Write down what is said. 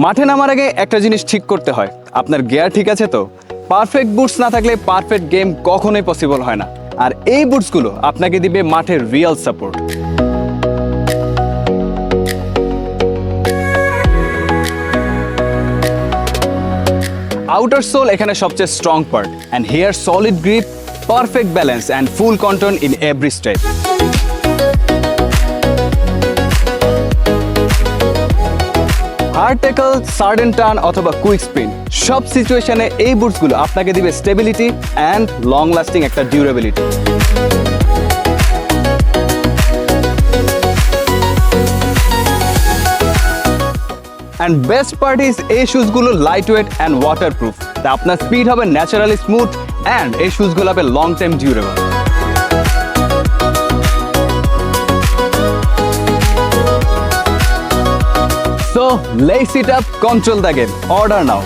মাঠে নামার আগে একটা জিনিস ঠিক করতে হয়, আপনার গিয়ার ঠিক আছে তো। পারফেক্ট বুটস না থাকলে পারফেক্ট গেম কখনোই পসিবল হয় না। আর এই বুটসগুলো আপনাকে দিবে মাঠের রিয়েল সাপোর্ট। আউটার সোল এখানে সবচেয়ে strong part, and here solid grip, perfect balance and full control in every step. Hard tackle, sudden turn অথবা কুইক স্প্রিন্ট, সব সিচুয়েশনে এই বুটসগুলো আপনাকে দিবে স্টেবিলিটি অ্যান্ড লং লাস্টিং একটা durability. And best part is এই শুজগুলো লাইট ওয়েট অ্যান্ড ওয়াটারপ্রুফ, তা আপনার স্পিড হবে ন্যাচারালি স্মুথ অ্যান্ড এই শুজগুলো হবে long time durable. So lace it up, control the game. Order now.